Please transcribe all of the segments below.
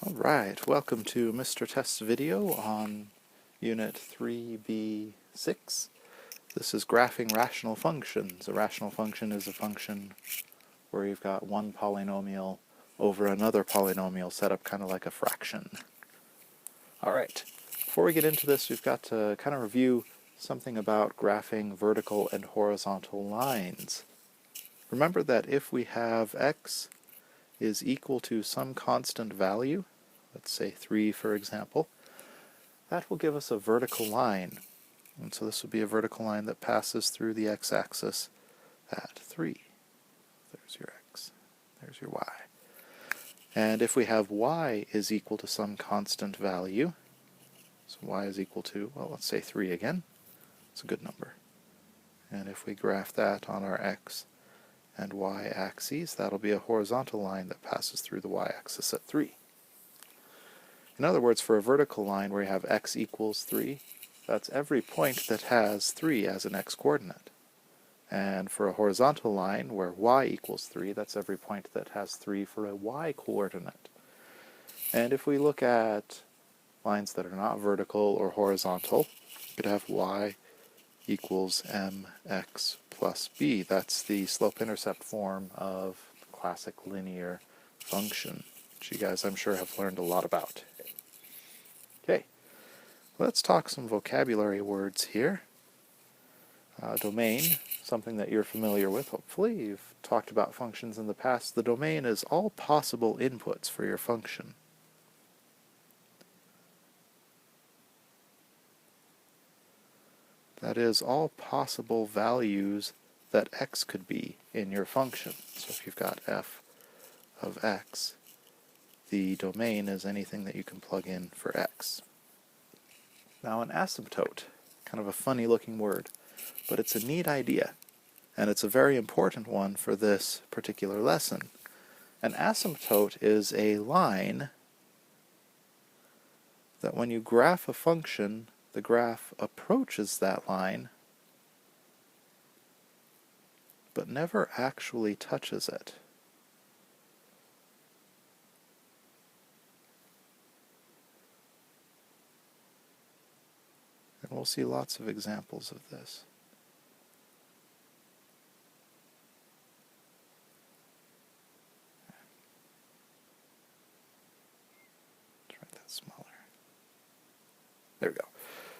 Alright, welcome to Mr. Test's video on Unit 3b6. This is graphing rational functions. A rational function is a function where you've got one polynomial over another polynomial set up kind of like a fraction. Alright, before we get into this, we've got to kind of review something about graphing vertical and horizontal lines. Remember that if we have x is equal to some constant value, let's say 3 for example, that will give us a vertical line. And so this would be a vertical line that passes through the x-axis at 3. There's your x, there's your y. And if we have y is equal to some constant value, so y is equal to, well, let's say 3 again, it's a good number. And if we graph that on our x and y axes, that'll be a horizontal line that passes through the y-axis at 3. In other words, for a vertical line where you have x equals 3, that's every point that has 3 as an x-coordinate. And for a horizontal line where y equals 3, that's every point that has 3 for a y-coordinate. And if we look at lines that are not vertical or horizontal, you could have y equals mx plus b. That's the slope-intercept form of the classic linear function, which you guys, I'm sure, have learned a lot about. Okay, let's talk some vocabulary words here. Domain, something that you're familiar with, hopefully. You've talked about functions in the past. The domain is all possible inputs for your function. That is, all possible values that x could be in your function. So if you've got f of x, the domain is anything that you can plug in for x. Now an asymptote, kind of a funny looking word, but it's a neat idea, and it's a very important one for this particular lesson. An asymptote is a line that when you graph a function, the graph approaches that line, but never actually touches it. And we'll see lots of examples of this. Let's write that smaller. There we go.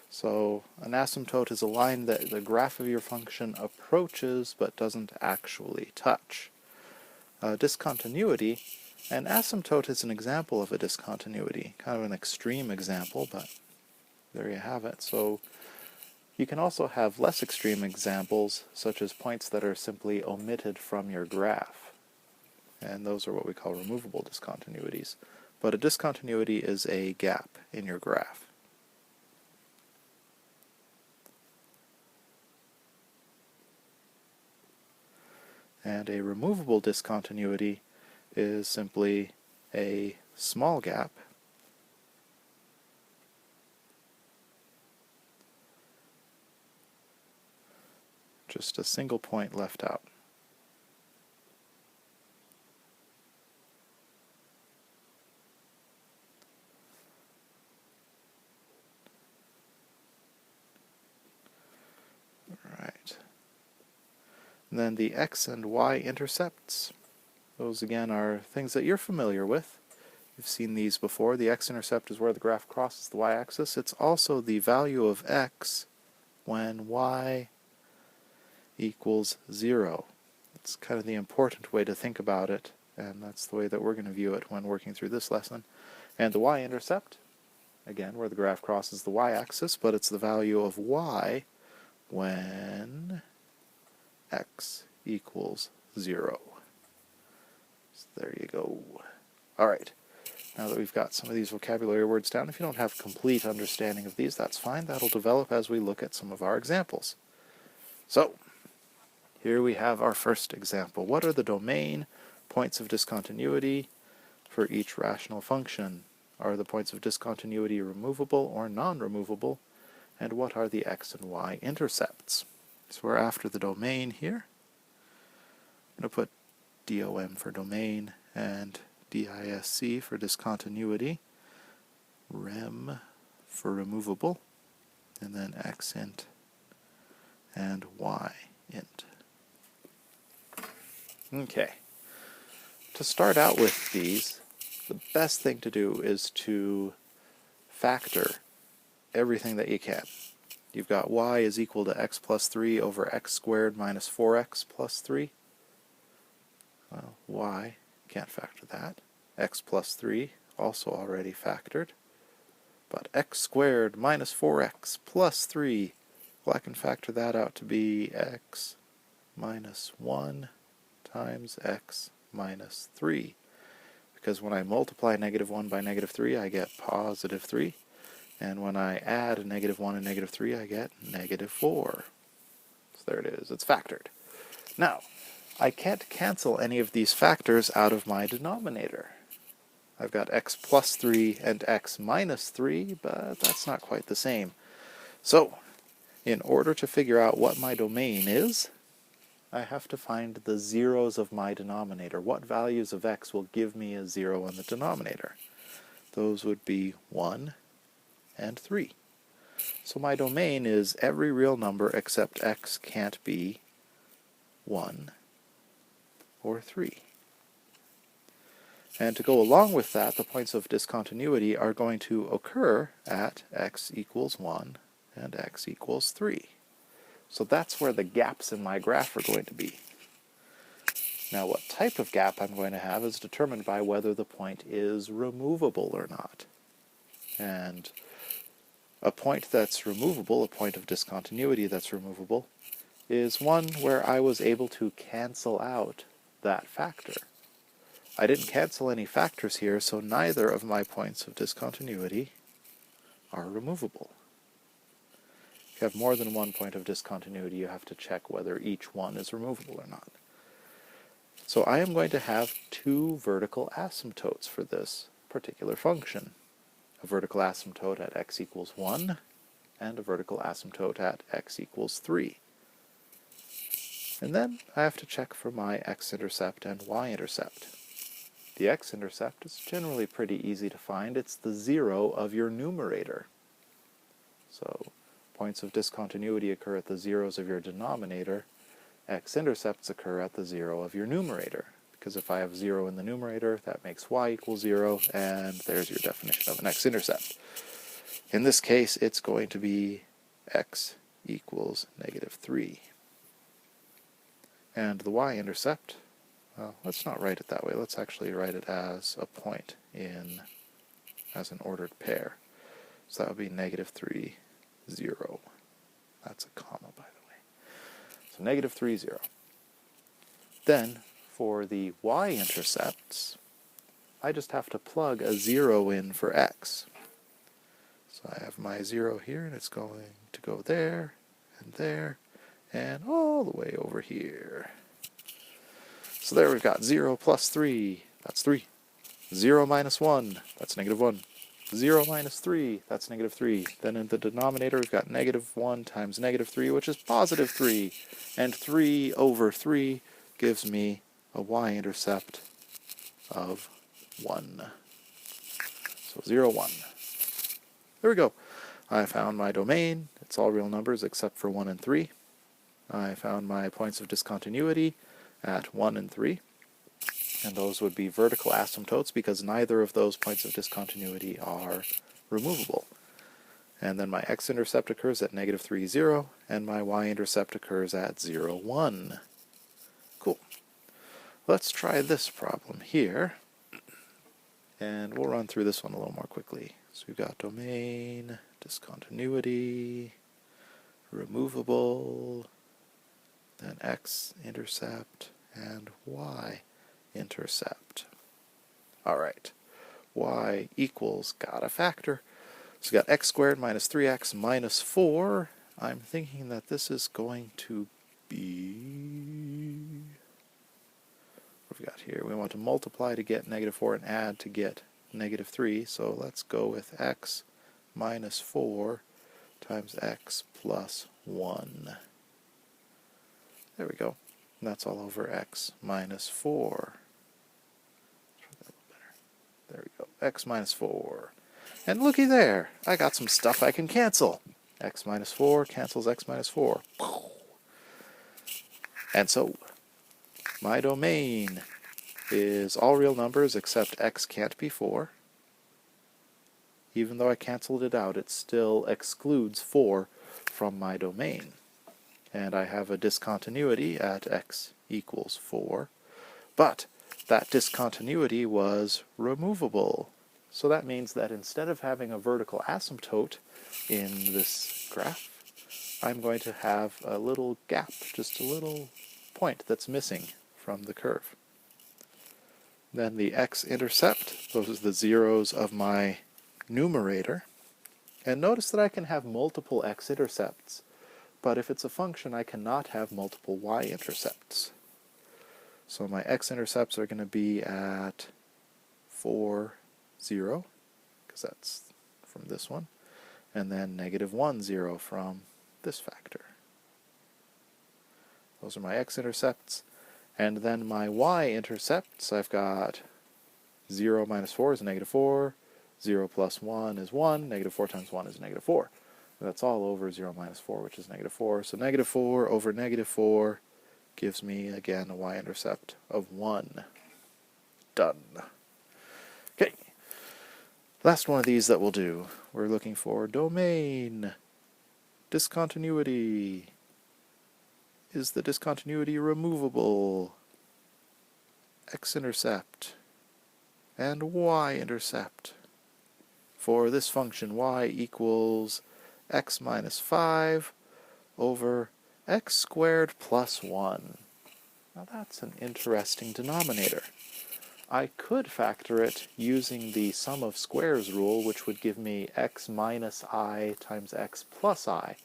So an asymptote is a line that the graph of your function approaches but doesn't actually touch. Discontinuity, an asymptote is an example of a discontinuity, kind of an extreme example, but there you have it. So you can also have less extreme examples, such as points that are simply omitted from your graph. And those are what we call removable discontinuities. But a discontinuity is a gap in your graph. And a removable discontinuity is simply a small gap just a single point left out. Right. And then the x and y intercepts. Those again are things that you're familiar with. You've seen these before. The x-intercept is where the graph crosses the y-axis. It's also the value of x when y equals 0. That's kind of the important way to think about it, and that's the way that we're going to view it when working through this lesson. And the y-intercept, again, where the graph crosses the y-axis, but it's the value of y when x equals 0. So there you go. Alright, now that we've got some of these vocabulary words down, if you don't have complete understanding of these, that's fine. That'll develop as we look at some of our examples. So, here we have our first example. What are the domain points of discontinuity for each rational function? Are the points of discontinuity removable or non-removable? And what are the x and y intercepts? So we're after the domain here. I'm going to put DOM for domain and DISC for discontinuity, rem for removable, and then x-int and y-int. Okay. To start out with these, the best thing to do is to factor everything that you can. You've got y is equal to x plus 3 over x squared minus 4x plus 3. Well, y, can't factor that. X plus 3, also already factored. But x squared minus 4x plus 3, well, I can factor that out to be x minus 1 times x minus 3. Because when I multiply negative 1 by negative 3, I get positive 3. And when I add a negative 1 and negative 3, I get negative 4. So there it is. It's factored. Now, I can't cancel any of these factors out of my denominator. I've got x plus 3 and x minus 3, but that's not quite the same. So, in order to figure out what my domain is, I have to find the zeros of my denominator. What values of x will give me a 0 in the denominator? Those would be 1 and 3. So my domain is every real number except x can't be 1 or 3. And to go along with that, the points of discontinuity are going to occur at x equals 1 and x equals 3. So that's where the gaps in my graph are going to be. Now what type of gap I'm going to have is determined by whether the point is removable or not. And a point that's removable, a point of discontinuity that's removable, is one where I was able to cancel out that factor. I didn't cancel any factors here, so neither of my points of discontinuity are removable. If you have more than one point of discontinuity, you have to check whether each one is removable or not. So I am going to have two vertical asymptotes for this particular function. A vertical asymptote at x equals 1, and a vertical asymptote at x equals 3. And then I have to check for my x-intercept and y-intercept. The x-intercept is generally pretty easy to find. It's the 0 of your numerator. So points of discontinuity occur at the zeros of your denominator. X-intercepts occur at the 0 of your numerator. Because if I have 0 in the numerator, that makes y equals 0, and there's your definition of an x-intercept. In this case, it's going to be x equals negative 3. And the y-intercept, well, let's not write it that way. Let's actually write it as a point as an ordered pair. So that would be negative 3, 0. That's a comma, by the way. So negative 3, 0. Then, for the y-intercepts, I just have to plug a 0 in for x. So I have my 0 here, and it's going to go there, and all the way over here. So there we've got 0 plus 3, that's 3. 0 minus 1, that's negative 1. 0 minus 3, that's negative 3. Then in the denominator we've got negative 1 times negative 3, which is positive 3. And 3 over 3 gives me a y-intercept of 1. So 0, 1. There we go. I found my domain. It's all real numbers except for 1 and 3. I found my points of discontinuity at 1 and 3. And those would be vertical asymptotes because neither of those points of discontinuity are removable. And then my x-intercept occurs at negative 3, 0, and my y-intercept occurs at 0, 1. Cool. Let's try this problem here. And we'll run through this one a little more quickly. So we've got domain, discontinuity, removable, then x-intercept, and y-intercept. All right, y equals, got a factor. So we've got x squared minus 3x minus 4. I'm thinking that this is going to be, what have we got here? We want to multiply to get negative 4 and add to get negative 3. So let's go with x minus 4 times x plus 1. There we go. And that's all over x minus 4. Try that a little better. x minus 4. And looky there, I got some stuff I can cancel. X minus 4 cancels x minus 4. And so, my domain is all real numbers except x can't be 4. Even though I canceled it out, it still excludes 4 from my domain. And I have a discontinuity at x equals 4. But that discontinuity was removable. So that means that instead of having a vertical asymptote in this graph, I'm going to have a little gap, just a little point that's missing from the curve. Then the x-intercept, those are the zeros of my numerator. And notice that I can have multiple x-intercepts, but if it's a function, I cannot have multiple y-intercepts. So my x-intercepts are going to be at 4, 0, because that's from this one, and then negative 1, 0 from this factor. Those are my x-intercepts. And then my y-intercepts, I've got 0 minus 4 is negative 4, 0 plus 1 is 1, negative 4 times 1 is negative 4. And that's all over 0 minus 4, which is negative 4. So negative 4 over negative 4 gives me, again, a y-intercept of 1. Done. Okay. Last one of these that we'll do. We're looking for domain. Discontinuity. Is the discontinuity removable? X-intercept and y-intercept. For this function, y equals x minus 5 over x squared plus 1. Now that's an interesting denominator. I could factor it using the sum of squares rule, which would give me x minus I times x plus I.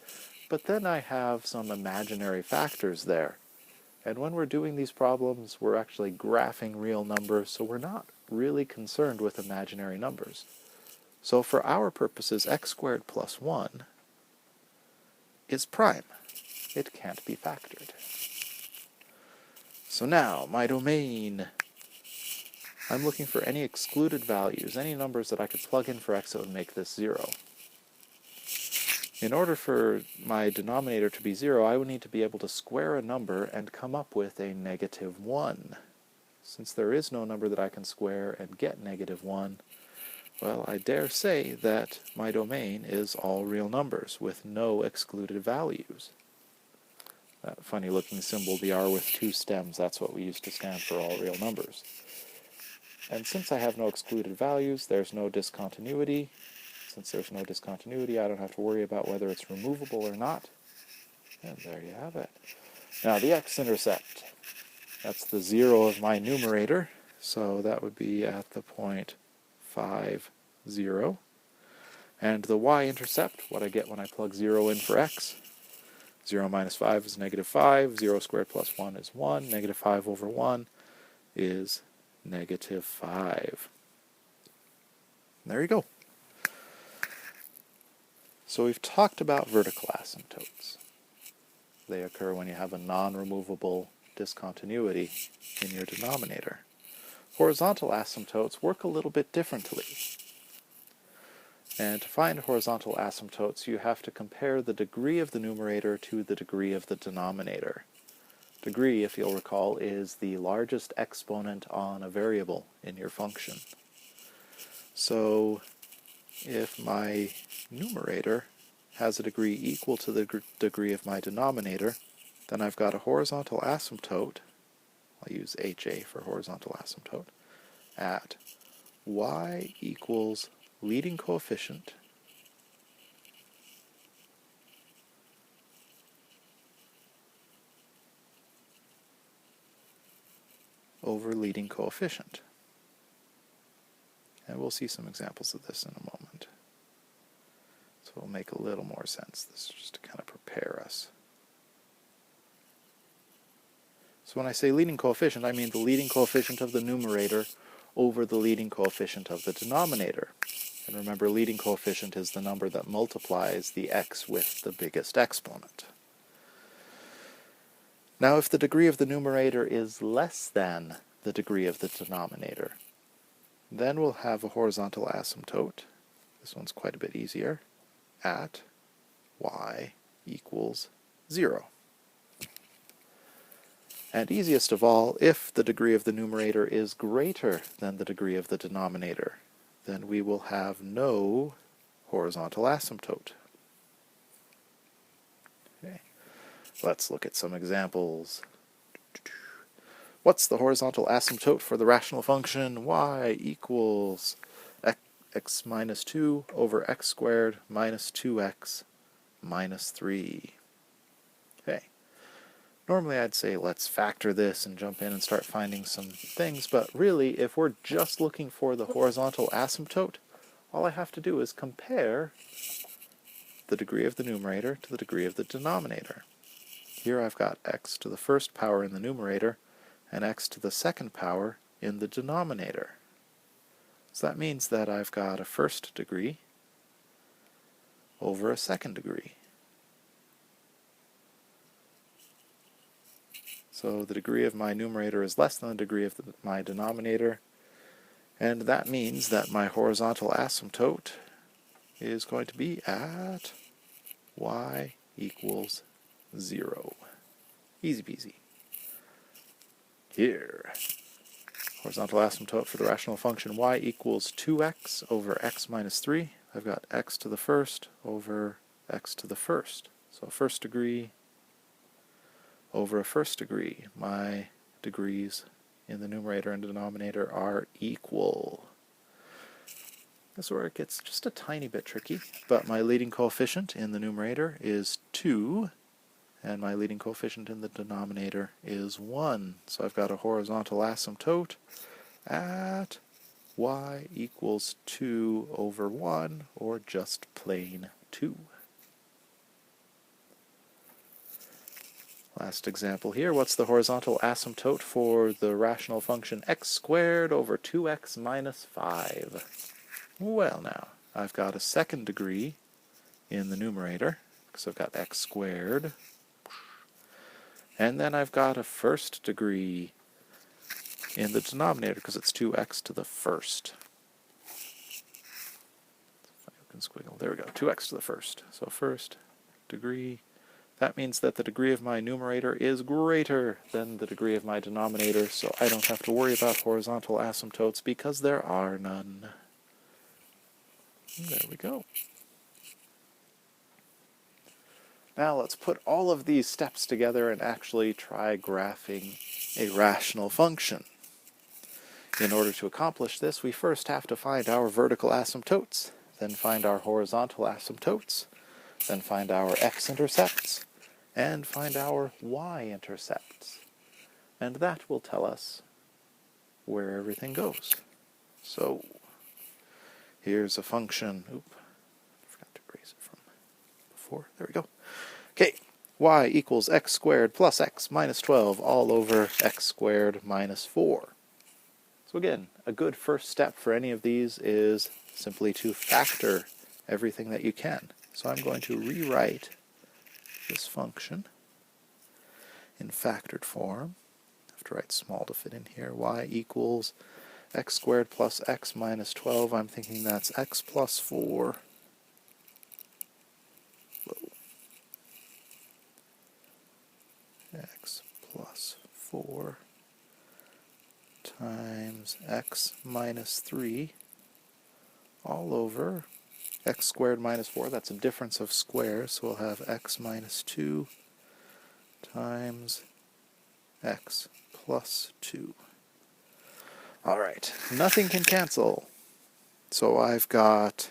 But then I have some imaginary factors there. And when we're doing these problems, we're actually graphing real numbers, so we're not really concerned with imaginary numbers. So for our purposes, x squared plus 1 is prime. It can't be factored. So now, my domain. I'm looking for any excluded values, any numbers that I could plug in for x that would make this 0. In order for my denominator to be 0, I would need to be able to square a number and come up with a negative 1. Since there is no number that I can square and get negative 1, well, I dare say that my domain is all real numbers with no excluded values. That funny-looking symbol, the R with 2 stems, that's what we use to stand for all real numbers. And since I have no excluded values, there's no discontinuity. Since there's no discontinuity, I don't have to worry about whether it's removable or not. And there you have it. Now the x-intercept. That's the 0 of my numerator, so that would be at the point 5, 0. And the y-intercept, what I get when I plug 0 in for x. 0 minus 5 is negative 5, 0 squared plus 1 is 1, negative 5 over 1 is negative 5. There you go. So we've talked about vertical asymptotes. They occur when you have a non-removable discontinuity in your denominator. Horizontal asymptotes work a little bit differently. And to find horizontal asymptotes, you have to compare the degree of the numerator to the degree of the denominator. Degree, if you'll recall, is the largest exponent on a variable in your function. So if my numerator has a degree equal to the degree of my denominator, then I've got a horizontal asymptote, I'll use HA for horizontal asymptote, at y equals leading coefficient over leading coefficient. And we'll see some examples of this in a moment. So it'll make a little more sense. This is just to kind of prepare us. So when I say leading coefficient, I mean the leading coefficient of the numerator over the leading coefficient of the denominator. And remember, leading coefficient is the number that multiplies the x with the biggest exponent. Now, if the degree of the numerator is less than the degree of the denominator, Then we'll have a horizontal asymptote. This one's quite a bit easier. At y equals 0. And easiest of all, if the degree of the numerator is greater than the degree of the denominator, then we will have no horizontal asymptote. Okay. Let's look at some examples. What's the horizontal asymptote for the rational function y equals x minus 2 over x squared minus 2x minus 3? Okay. Normally I'd say let's factor this and jump in and start finding some things, but really if we're just looking for the horizontal asymptote, all I have to do is compare the degree of the numerator to the degree of the denominator. Here I've got x to the first power in the numerator and x to the second power in the denominator. So that means that I've got a first degree over a second degree. So the degree of my numerator is less than the degree of my denominator, and that means that my horizontal asymptote is going to be at y equals 0. Easy peasy. Here, horizontal asymptote for the rational function y equals 2x over x minus 3. I've got x to the first over x to the first. So first degree over a first degree. My degrees in the numerator and denominator are equal. This is where it gets just a tiny bit tricky, but my leading coefficient in the numerator is 2, and my leading coefficient in the denominator is 1. So I've got a horizontal asymptote at y equals 2 over 1, or just plain 2. Last example here, what's the horizontal asymptote for the rational function x squared over 2x minus 5? Well now, I've got a second degree in the numerator, because I've got x squared. And then I've got a first degree in the denominator, because it's 2x to the first. Squiggle. There we go, 2x to the first. So first degree. That means that the degree of my numerator is greater than the degree of my denominator, so I don't have to worry about horizontal asymptotes because there are none. There we go. Now let's put all of these steps together and actually try graphing a rational function. In order to accomplish this, we first have to find our vertical asymptotes, then find our horizontal asymptotes, then find our x-intercepts, and find our y-intercepts. And that will tell us where everything goes. So, here's a function. Oop, I forgot to erase it from before. There we go. Okay, y equals x squared plus x minus 12 all over x squared minus 4. So again, a good first step for any of these is simply to factor everything that you can. So I'm going to rewrite this function in factored form. I have to write small to fit in here. Y equals x squared plus x minus 12. I'm thinking that's x plus 4. Whoa. X plus 4 times x minus 3 all over x squared minus 4. That's a difference of squares, so we'll have x minus 2 times x plus 2. Alright, nothing can cancel. So I've got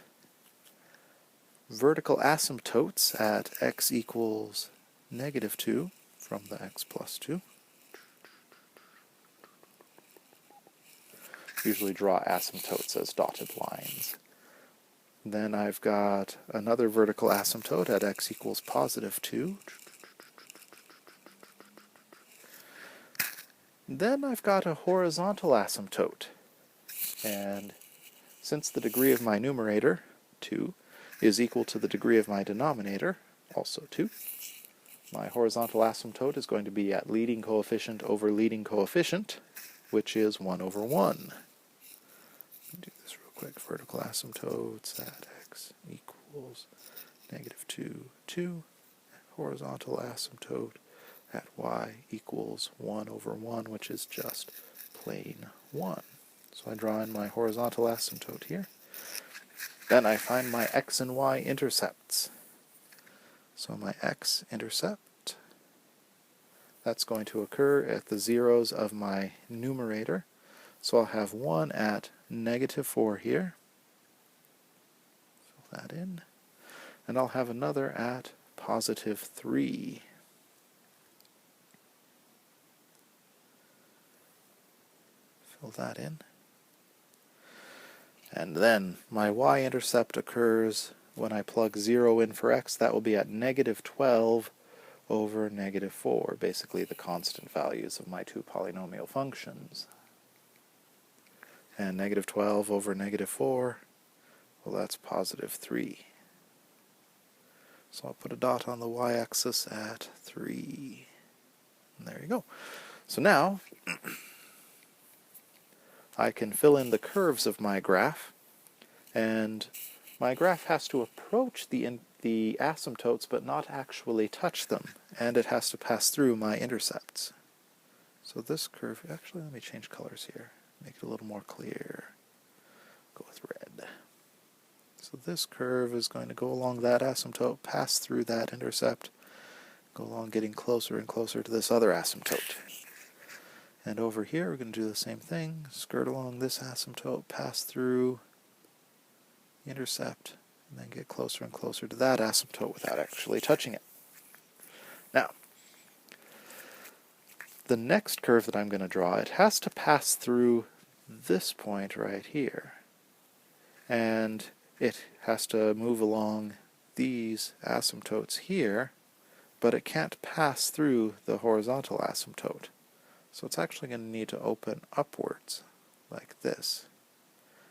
vertical asymptotes at x equals negative 2 from the x plus 2. Usually draw asymptotes as dotted lines. Then I've got another vertical asymptote at x equals positive 2. Then I've got a horizontal asymptote. And since the degree of my numerator, 2, is equal to the degree of my denominator, also 2, my horizontal asymptote is going to be at leading coefficient over leading coefficient, which is 1 over 1. do this real quick. Vertical asymptotes at x equals -2, 2. Horizontal asymptote at y equals 1 over 1, which is just plain 1. So I draw in my horizontal asymptote here. Then I find my x and y intercepts. So my x-intercept, that's going to occur at the zeros of my numerator. So I'll have 1 at -4 here. Fill that in. And I'll have another at +3. Fill that in. And then my y-intercept occurs when I plug 0 in for x. That will be at -12 over -4, basically the constant values of my two polynomial functions. And -12 over -4, well, that's +3. So I'll put a dot on the y-axis at 3. And there you go. So now I can fill in the curves of my graph, and my graph has to approach the asymptotes but not actually touch them, and it has to pass through my intercepts. So this curve, actually let me change colors here, make it a little more clear. Go with red. So this curve is going to go along that asymptote, pass through that intercept, go along getting closer and closer to this other asymptote. And over here we're going to do the same thing, skirt along this asymptote, pass through the intercept, and then get closer and closer to that asymptote without actually touching it. Now, the next curve that I'm going to draw, it has to pass through this point right here. And it has to move along these asymptotes here, but it can't pass through the horizontal asymptote. So it's actually going to need to open upwards, like this.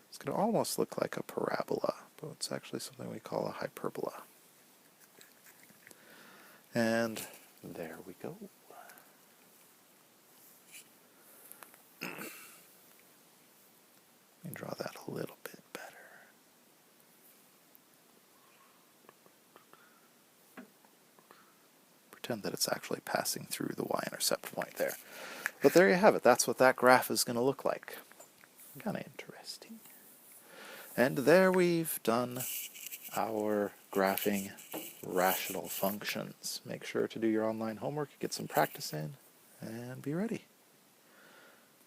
It's going to almost look like a parabola, but it's actually something we call a hyperbola. And there we go. Let me draw that a little bit better. Pretend that it's actually passing through the y-intercept point there. But there you have it. That's what that graph is going to look like. Kind of interesting. And there we've done our graphing rational functions. Make sure to do your online homework, get some practice in, and be ready.